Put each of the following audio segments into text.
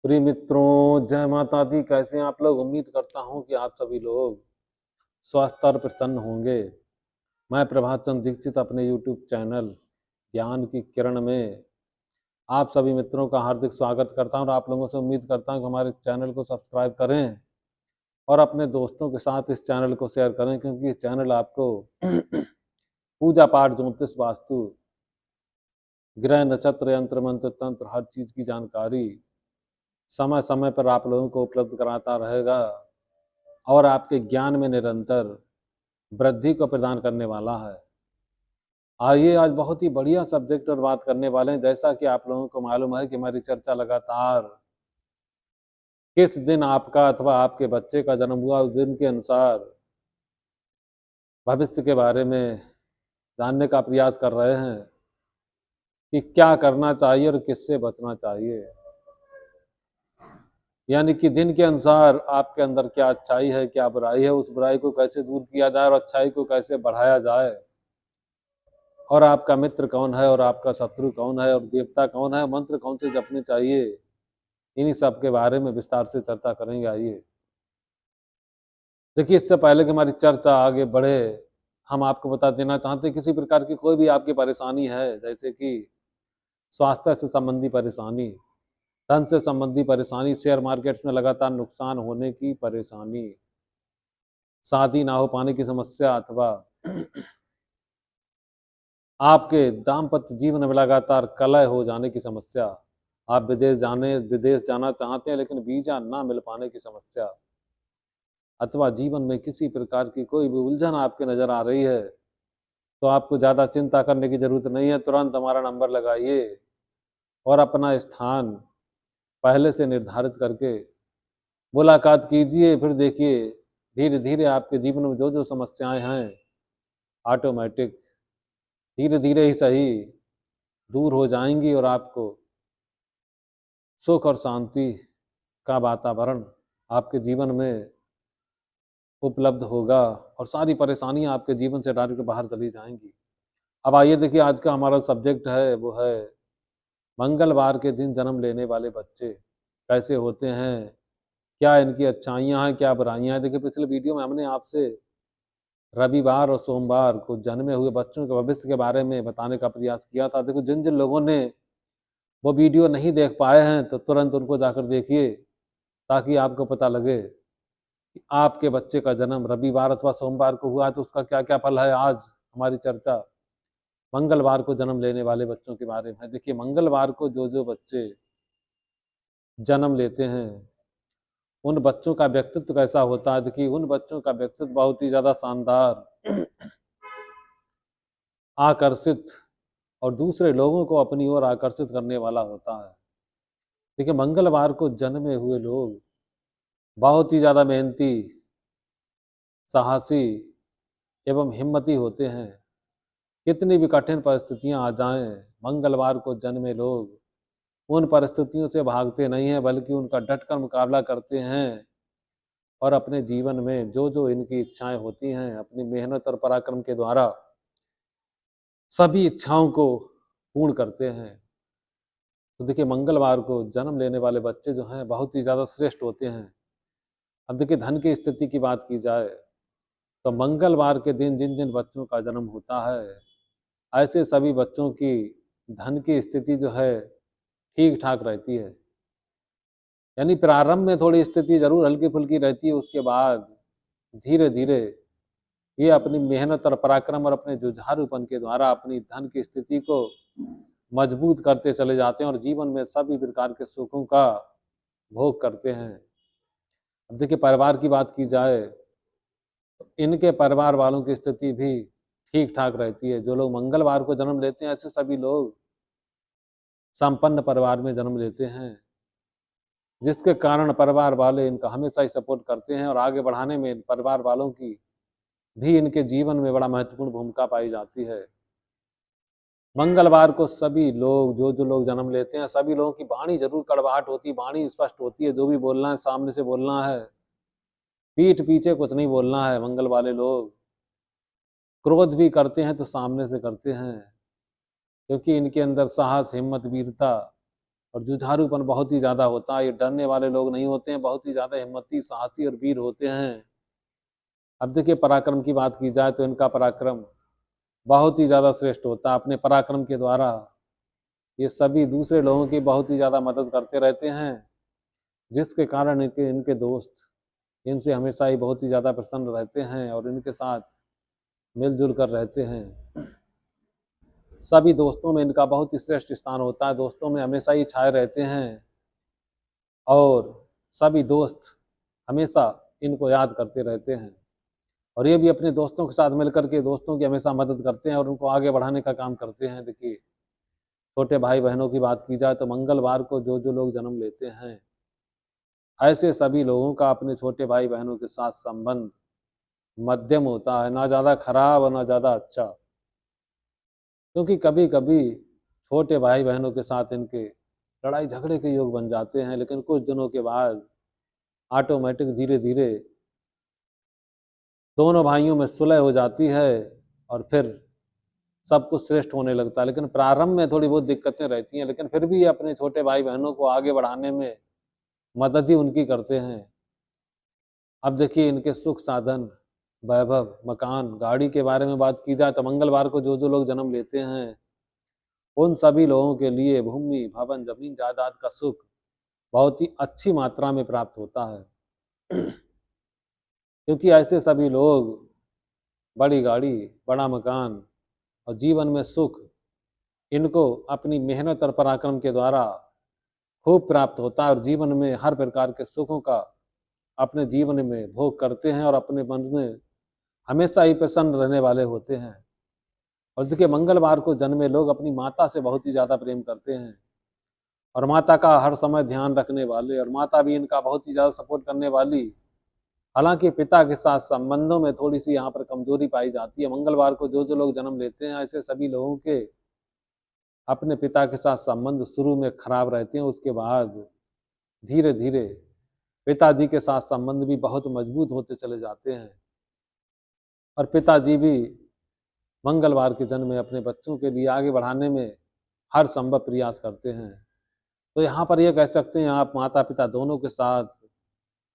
प्रिय मित्रों, जय माता दी। कैसे हैं आप लोग? उम्मीद करता हूं कि आप सभी लोग स्वस्थ और प्रसन्न होंगे। मैं प्रभात चंद्र दीक्षित अपने YouTube चैनल ज्ञान की किरण में आप सभी मित्रों का हार्दिक स्वागत करता हूं और आप लोगों से उम्मीद करता हूं कि हमारे चैनल को सब्सक्राइब करें और अपने दोस्तों के साथ इस चैनल को शेयर करें, क्योंकि ये चैनल आपको पूजा पाठ, ज्योतिष, वास्तु, ग्रह, नक्षत्र, यंत्र, मंत्र, तंत्र, हर चीज की जानकारी समय समय पर आप लोगों को उपलब्ध कराता रहेगा और आपके ज्ञान में निरंतर वृद्धि को प्रदान करने वाला है। आइए, आज बहुत ही बढ़िया सब्जेक्ट पर बात करने वाले हैं। जैसा कि आप लोगों को मालूम है कि हमारी चर्चा लगातार किस दिन आपका अथवा आपके बच्चे का जन्म हुआ, उस दिन के अनुसार भविष्य के बारे में जानने का प्रयास कर रहे हैं कि क्या करना चाहिए और किससे बचना चाहिए। यानी कि दिन के अनुसार आपके अंदर क्या अच्छाई है, क्या बुराई है, उस बुराई को कैसे दूर किया जाए और अच्छाई को कैसे बढ़ाया जाए, और आपका मित्र कौन है और आपका शत्रु कौन है और देवता कौन है, मंत्र कौन से जपने चाहिए, इन्हीं सब के बारे में विस्तार से चर्चा करेंगे। आइए देखिए, इससे पहले कि हमारी चर्चा आगे बढ़े, हम आपको बता देना चाहते हैं, किसी प्रकार की कोई भी आपकी परेशानी है, जैसे कि स्वास्थ्य से संबंधी परेशानी, धन से संबंधी परेशानी, शेयर मार्केट्स में लगातार नुकसान होने की परेशानी, शादी ना हो पाने की समस्या, अथवा आपके दाम्पत्य जीवन में लगातार कलह हो जाने की समस्या, आप विदेश जाना चाहते हैं लेकिन वीजा ना मिल पाने की समस्या, अथवा जीवन में किसी प्रकार की कोई भी उलझन आपके नजर आ रही है, तो आपको ज़्यादा चिंता करने की जरूरत नहीं है। तुरंत हमारा नंबर लगाइए और अपना स्थान पहले से निर्धारित करके मुलाकात कीजिए। फिर देखिए, धीरे धीरे आपके जीवन में जो जो समस्याएं हैं, ऑटोमेटिक धीरे धीरे ही सही दूर हो जाएंगी और आपको सुख और शांति का वातावरण आपके जीवन में उपलब्ध होगा और सारी परेशानियां आपके जीवन से डायरेक्ट बाहर चली जाएंगी। अब आइए देखिए, आज का हमारा सब्जेक्ट है वो है मंगलवार के दिन जन्म लेने वाले बच्चे कैसे होते हैं, क्या इनकी अच्छाइयाँ हैं, क्या बुराइयाँ हैं। देखिए, पिछले वीडियो में हमने आपसे रविवार और सोमवार को जन्मे हुए बच्चों के भविष्य के बारे में बताने का प्रयास किया था। देखो, जिन जिन लोगों ने वो वीडियो नहीं देख पाए हैं तो तुरंत उनको जाकर देखिए, ताकि आपको पता लगे कि आपके बच्चे का जन्म रविवार अथवा सोमवार को हुआ है तो उसका क्या क्या फल है। आज हमारी चर्चा मंगलवार को जन्म लेने वाले बच्चों के बारे में है। देखिए, मंगलवार को जो जो बच्चे जन्म लेते हैं उन बच्चों का व्यक्तित्व कैसा होता है। देखिए, उन बच्चों का व्यक्तित्व बहुत ही ज्यादा शानदार, आकर्षित और दूसरे लोगों को अपनी ओर आकर्षित करने वाला होता है। देखिए, मंगलवार को जन्मे हुए लोग बहुत ही ज्यादा मेहनती, साहसी एवं हिम्मती होते हैं। कितनी भी कठिन परिस्थितियां आ जाएं, मंगलवार को जन्मे लोग उन परिस्थितियों से भागते नहीं हैं, बल्कि उनका डटकर मुकाबला करते हैं और अपने जीवन में जो जो इनकी इच्छाएं होती हैं, अपनी मेहनत और पराक्रम के द्वारा सभी इच्छाओं को पूर्ण करते हैं। तो देखिए, मंगलवार को जन्म लेने वाले बच्चे जो हैं बहुत ही ज़्यादा श्रेष्ठ होते हैं। अब देखिए, धन की स्थिति की बात की जाए तो मंगलवार के दिन जिन जिन बच्चों का जन्म होता है, ऐसे सभी बच्चों की धन की स्थिति जो है ठीक ठाक रहती है। यानी प्रारंभ में थोड़ी स्थिति जरूर हल्की फुल्की रहती है, उसके बाद धीरे धीरे ये अपनी मेहनत और पराक्रम और अपने जुझारूपन के द्वारा अपनी धन की स्थिति को मजबूत करते चले जाते हैं और जीवन में सभी प्रकार के सुखों का भोग करते हैं। अब देखिए, परिवार की बात की जाए तो इनके परिवार वालों की स्थिति भी ठीक ठाक रहती है। जो लोग मंगलवार को जन्म लेते हैं, ऐसे सभी लोग संपन्न परिवार में जन्म लेते हैं, जिसके कारण परिवार वाले इनका हमेशा ही सपोर्ट करते हैं और आगे बढ़ाने में परिवार वालों की भी इनके जीवन में बड़ा महत्वपूर्ण भूमिका पाई जाती है। मंगलवार को सभी लोग, जो जो लोग जन्म लेते हैं, सभी लोगों की वाणी जरूर कड़वाहट होती है, वाणी स्पष्ट होती है। जो भी बोलना है सामने से बोलना है, पीठ पीछे कुछ नहीं बोलना है। मंगल वाले लोग क्रोध भी करते हैं तो सामने से करते हैं, क्योंकि इनके अंदर साहस, हिम्मत, वीरता और जुझारूपन बहुत ही ज़्यादा होता है। ये डरने वाले लोग नहीं होते हैं, बहुत ही ज़्यादा हिम्मती, साहसी और वीर होते हैं। अब देखिए पराक्रम की बात की जाए तो इनका पराक्रम बहुत ही ज़्यादा श्रेष्ठ होता है। अपने पराक्रम के द्वारा ये सभी दूसरे लोगों की बहुत ही ज़्यादा मदद करते रहते हैं, जिसके कारण इनके इनके दोस्त इनसे हमेशा ही बहुत ही ज़्यादा प्रसन्न रहते हैं और इनके साथ मिलजुल कर रहते हैं। सभी दोस्तों में इनका बहुत ही श्रेष्ठ स्थान होता है, दोस्तों में हमेशा ही छाए रहते हैं और सभी दोस्त हमेशा इनको याद करते रहते हैं और ये भी अपने दोस्तों के साथ मिलकर के दोस्तों की हमेशा मदद करते हैं और उनको आगे बढ़ाने का काम करते हैं। देखिए छोटे भाई बहनों की बात की जाए तो मंगलवार को जो लोग जन्म लेते हैं, ऐसे सभी लोगों का अपने छोटे भाई बहनों के साथ संबंध मध्यम होता है, ना ज़्यादा खराब और ना ज़्यादा अच्छा। क्योंकि कभी कभी छोटे भाई बहनों के साथ इनके लड़ाई झगड़े के योग बन जाते हैं, लेकिन कुछ दिनों के बाद ऑटोमेटिक धीरे धीरे दोनों भाइयों में सुलह हो जाती है और फिर सब कुछ श्रेष्ठ होने लगता है। लेकिन प्रारंभ में थोड़ी बहुत दिक्कतें रहती हैं, लेकिन फिर भी ये अपने छोटे भाई बहनों को आगे बढ़ाने में मदद ही उनकी करते हैं। अब देखिए इनके सुख साधन, वैभव, मकान, गाड़ी के बारे में बात की जाए तो मंगलवार को जो लोग जन्म लेते हैं उन सभी लोगों के लिए भूमि, भवन, जमीन जायदाद का सुख बहुत ही अच्छी मात्रा में प्राप्त होता है। क्योंकि ऐसे सभी लोग बड़ी गाड़ी, बड़ा मकान और जीवन में सुख इनको अपनी मेहनत और पराक्रम के द्वारा खूब प्राप्त होता है और जीवन में हर प्रकार के सुखों का अपने जीवन में भोग करते हैं और अपने मन में हमेशा ही प्रसन्न रहने वाले होते हैं। और देखिए मंगलवार को जन्मे लोग अपनी माता से बहुत ही ज़्यादा प्रेम करते हैं और माता का हर समय ध्यान रखने वाले और माता भी इनका बहुत ही ज़्यादा सपोर्ट करने वाली। हालांकि पिता के साथ संबंधों में थोड़ी सी यहाँ पर कमजोरी पाई जाती है। मंगलवार को जो लोग जन्म लेते हैं ऐसे सभी लोगों के अपने पिता के साथ संबंध शुरू में खराब रहते हैं, उसके बाद धीरे धीरे पिताजी के साथ संबंध भी बहुत मजबूत होते चले जाते हैं और पिताजी भी मंगलवार के जन्म में अपने बच्चों के लिए आगे बढ़ाने में हर संभव प्रयास करते हैं। तो यहाँ पर यह कह सकते हैं आप माता पिता दोनों के साथ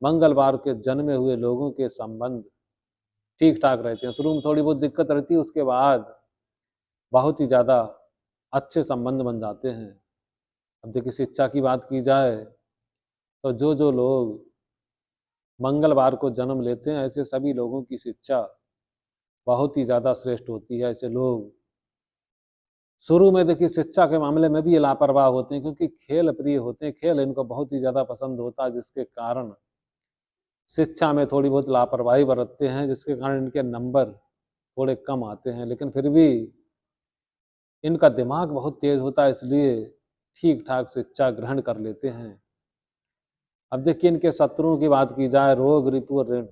मंगलवार के जन्मे हुए लोगों के संबंध ठीक ठाक रहते हैं। शुरू में थोड़ी बहुत दिक्कत रहती है, उसके बाद बहुत ही ज़्यादा अच्छे संबंध बन जाते हैं। अब देखिए शिक्षा की बात की जाए तो जो लोग मंगलवार को जन्म लेते हैं ऐसे सभी लोगों की शिक्षा बहुत ही ज़्यादा श्रेष्ठ होती है। ऐसे लोग शुरू में देखिए शिक्षा के मामले में भी ये लापरवाह होते हैं, क्योंकि खेल प्रिय होते हैं, खेल इनको बहुत ही ज़्यादा पसंद होता है, जिसके कारण शिक्षा में थोड़ी बहुत लापरवाही बरतते हैं, जिसके कारण इनके नंबर थोड़े कम आते हैं। लेकिन फिर भी इनका दिमाग बहुत तेज होता है, इसलिए ठीक ठाक शिक्षा ग्रहण कर लेते हैं। अब देखिए इनके शत्रुओं की बात की जाए, रोग, रिपु और ऋण,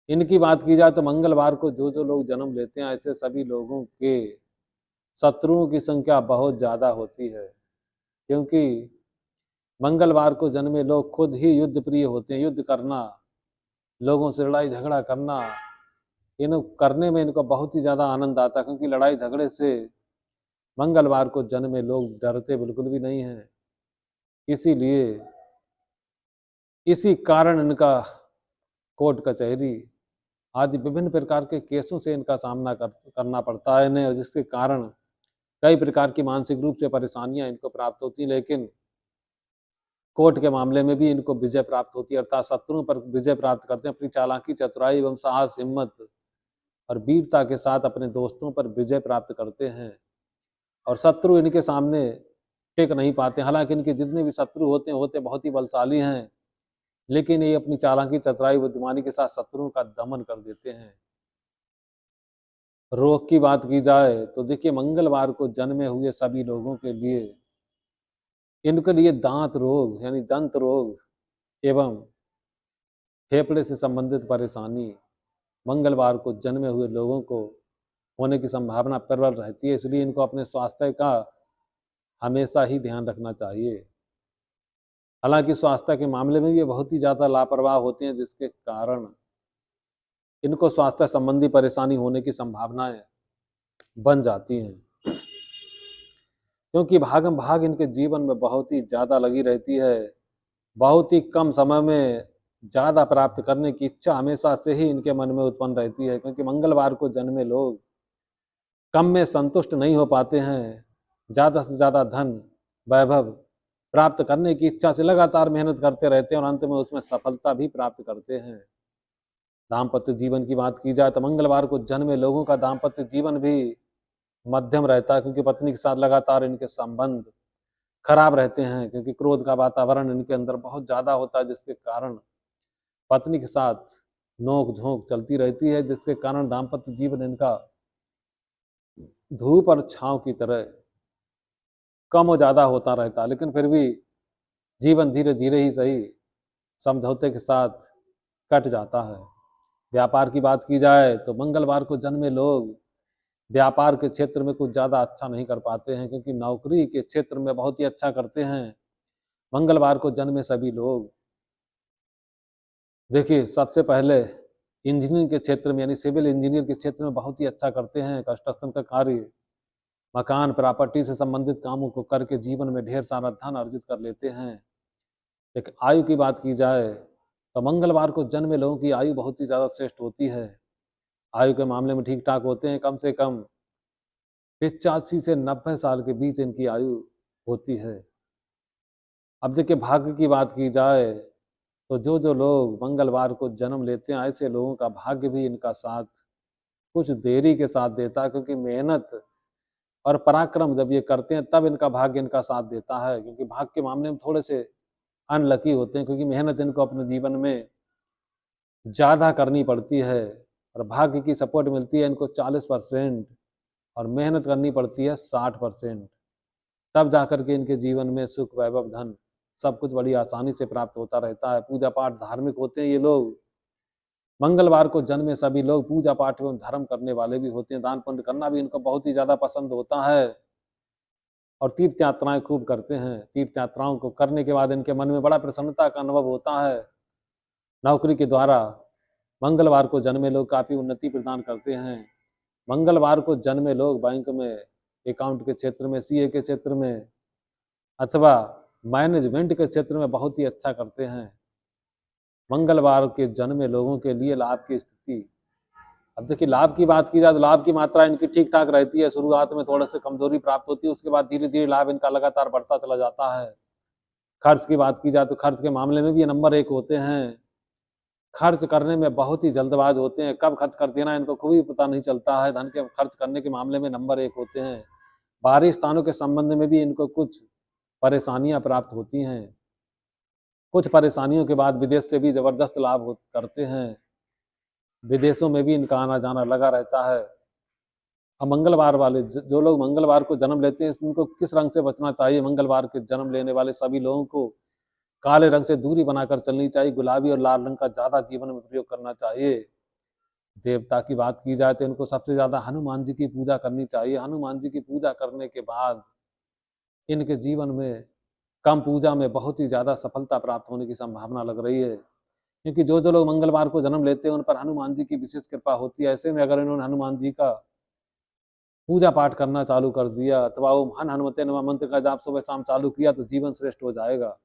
इनकी बात की जाए तो मंगलवार को जो लोग जन्म लेते हैं ऐसे सभी लोगों के शत्रुओं की संख्या बहुत ज़्यादा होती है। क्योंकि मंगलवार को जन्मे लोग खुद ही युद्ध प्रिय होते हैं। युद्ध करना, लोगों से लड़ाई झगड़ा करना, इन करने में इनको बहुत ही ज़्यादा आनंद आता है, क्योंकि लड़ाई झगड़े से मंगलवार को जन्मे लोग डरते बिल्कुल भी नहीं हैं। इसीलिए इसी कारण इनका कोर्ट कचहरी आदि विभिन्न प्रकार के केसों से इनका सामना करना पड़ता है इन्हें, और जिसके कारण कई प्रकार की मानसिक रूप से परेशानियां इनको प्राप्त होती हैं। लेकिन कोर्ट के मामले में भी इनको विजय प्राप्त होती है, अर्थात शत्रुओं पर विजय प्राप्त करते हैं। अपनी चालाकी, चतुराई एवं साहस, हिम्मत और वीरता के साथ अपने दोस्तों पर विजय प्राप्त करते हैं और शत्रु इनके सामने टिक नहीं पाते। हालांकि इनके जितने भी शत्रु होते बहुत ही बलशाली हैं, लेकिन ये अपनी चालाकी, चतुराई, बुद्धिमानी के साथ शत्रुओं का दमन कर देते हैं। रोग की बात की जाए तो देखिए मंगलवार को जन्मे हुए सभी लोगों के लिए इनके लिए दांत रोग यानी दंत रोग एवं फेफड़े से संबंधित परेशानी मंगलवार को जन्मे हुए लोगों को होने की संभावना प्रबल रहती है। इसलिए इनको अपने स्वास्थ्य का हमेशा ही ध्यान रखना चाहिए। हालांकि स्वास्थ्य के मामले में ये बहुत ही ज़्यादा लापरवाह होते हैं, जिसके कारण इनको स्वास्थ्य संबंधी परेशानी होने की संभावनाएं बन जाती हैं। क्योंकि भागम भाग इनके जीवन में बहुत ही ज़्यादा लगी रहती है। बहुत ही कम समय में ज़्यादा प्राप्त करने की इच्छा हमेशा से ही इनके मन में उत्पन्न रहती है, क्योंकि मंगलवार को जन्मे लोग कम में संतुष्ट नहीं हो पाते हैं। ज़्यादा से ज़्यादा धन, वैभव प्राप्त करने की इच्छा से लगातार मेहनत करते रहते हैं और अंत में उसमें सफलता भी प्राप्त करते हैं। दाम्पत्य जीवन की बात की जाए तो मंगलवार को जन्मे लोगों का दाम्पत्य जीवन भी मध्यम रहता है, क्योंकि पत्नी के साथ लगातार इनके संबंध खराब रहते हैं, क्योंकि क्रोध का वातावरण इनके अंदर बहुत ज़्यादा होता है, जिसके कारण पत्नी के साथ नोक-झोंक चलती रहती है, जिसके कारण दाम्पत्य जीवन इनका धूप और छाँव की तरह कम और ज़्यादा होता रहता है। लेकिन फिर भी जीवन धीरे-धीरे ही सही समझौते के साथ कट जाता है। व्यापार की बात की जाए तो मंगलवार को जन्मे लोग व्यापार के क्षेत्र में कुछ ज़्यादा अच्छा नहीं कर पाते हैं, क्योंकि नौकरी के क्षेत्र में बहुत ही अच्छा करते हैं मंगलवार को जन्मे सभी लोग। देखिए, सबसे पहले इंजीनियरिंग के क्षेत्र में यानी सिविल इंजीनियर के क्षेत्र में बहुत ही अच्छा करते हैं। कंस्ट्रक्शन का कार्य, मकान, प्रॉपर्टी से संबंधित कामों को करके जीवन में ढेर सारा धन अर्जित कर लेते हैं। लेकिन आयु की बात की जाए तो मंगलवार को जन्मे लोगों की आयु बहुत ही ज़्यादा श्रेष्ठ होती है। आयु के मामले में ठीक-ठाक होते हैं, कम से कम 85 से 90 साल के बीच इनकी आयु होती है। अब देखिए, भाग्य की बात की जाए तो जो लोग मंगलवार को जन्म लेते हैं, ऐसे लोगों का भाग्य भी इनका साथ कुछ देरी के साथ देता है, क्योंकि मेहनत और पराक्रम जब ये करते हैं तब इनका भाग्य इनका साथ देता है। क्योंकि भाग्य के मामले में थोड़े से अनलकी होते हैं, क्योंकि मेहनत इनको अपने जीवन में ज़्यादा करनी पड़ती है और भाग्य की सपोर्ट मिलती है इनको 40% और मेहनत करनी पड़ती है 60%। तब जाकर के इनके जीवन में सुख, वैभव, धन सब कुछ बड़ी आसानी से प्राप्त होता रहता है। पूजा-पाठ धार्मिक होते हैं ये लोग। मंगलवार को जन्मे सभी लोग पूजा-पाठ एवं धर्म करने वाले भी होते हैं। दान-पुण्य करना भी इनको बहुत ही ज़्यादा पसंद होता है और तीर्थ यात्राएँ खूब करते हैं। तीर्थ यात्राओं को करने के बाद इनके मन में बड़ा प्रसन्नता का अनुभव होता है। नौकरी के द्वारा मंगलवार को जन्मे लोग काफ़ी उन्नति प्रदान करते हैं। मंगलवार को जन्मे लोग बैंक में, अकाउंट के क्षेत्र में, सीए के क्षेत्र में अथवा मैनेजमेंट के क्षेत्र में बहुत ही अच्छा करते हैं। मंगलवार के जन्मे लोगों के लिए लाभ की स्थिति, अब देखिए लाभ की बात की जाए तो लाभ की मात्रा इनकी ठीक-ठाक रहती है। शुरुआत में थोड़ा-सा कमज़ोरी प्राप्त होती है, उसके बाद धीरे-धीरे लाभ इनका लगातार बढ़ता चला जाता है। खर्च की बात की जाए तो खर्च के मामले में भी ये नंबर 1 होते हैं। खर्च करने में बहुत ही जल्दबाज़ होते हैं, कब खर्च कर देना इनको खुद ही पता नहीं चलता है। धन के खर्च करने के मामले में नंबर 1 होते हैं। बाहरी स्थानों के संबंध में भी इनको कुछ परेशानियाँ प्राप्त होती हैं। कुछ परेशानियों के बाद विदेश से भी ज़बरदस्त लाभ करते हैं। विदेशों में भी इनका आना-जाना लगा रहता है। अब मंगलवार वाले जो लोग मंगलवार को जन्म लेते हैं, उनको किस रंग से बचना चाहिए? मंगलवार के जन्म लेने वाले सभी लोगों को काले रंग से दूरी बनाकर चलनी चाहिए। गुलाबी और लाल रंग का ज़्यादा जीवन में प्रयोग करना चाहिए। देवता की बात की जाए तो इनको सबसे ज़्यादा हनुमान जी की पूजा करनी चाहिए। हनुमान जी की पूजा करने के बाद इनके जीवन में कम पूजा में बहुत ही ज़्यादा सफलता प्राप्त होने की संभावना लग रही है। क्योंकि जो लोग मंगलवार को जन्म लेते हैं, उन पर हनुमान जी की विशेष कृपा होती है। ऐसे में अगर इन्होंने हनुमान जी का पूजा पाठ करना चालू कर दिया अथवा ओम हन हनुमते नमः मंत्र का जाप सुबह शाम चालू किया तो जीवन श्रेष्ठ हो जाएगा।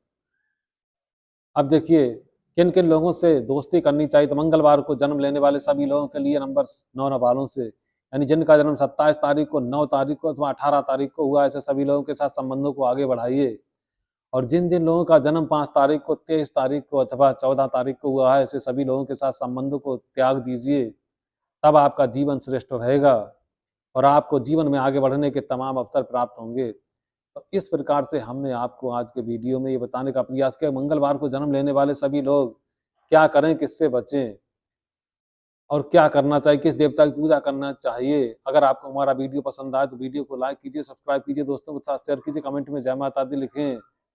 अब देखिए, किन-किन लोगों से दोस्ती करनी चाहिए, तो मंगलवार को जन्म लेने वाले सभी लोगों के लिए नंबर 9 वालों से, यानी जिनका जन्म 27 तारीख को, 9 तारीख को अथवा 18 तारीख को हुआ, ऐसे सभी लोगों के साथ संबंधों को आगे बढ़ाइए। और जिन-जिन लोगों का जन्म 5 तारीख को, 23 तारीख को अथवा 14 तारीख को हुआ है, ऐसे सभी लोगों के साथ संबंधों को त्याग दीजिए, तब आपका जीवन श्रेष्ठ रहेगा और आपको जीवन में आगे बढ़ने के तमाम अवसर प्राप्त होंगे। तो इस प्रकार से हमने आपको आज के वीडियो में ये बताने का प्रयास किया, मंगलवार को जन्म लेने वाले सभी लोग क्या करें, किससे बचें और क्या करना चाहिए, किस देवता की पूजा करना चाहिए। अगर आपको हमारा वीडियो पसंद आए तो वीडियो को लाइक कीजिए, सब्सक्राइब कीजिए, दोस्तों के साथ शेयर कीजिए, कमेंट में जय माता दी लिखें।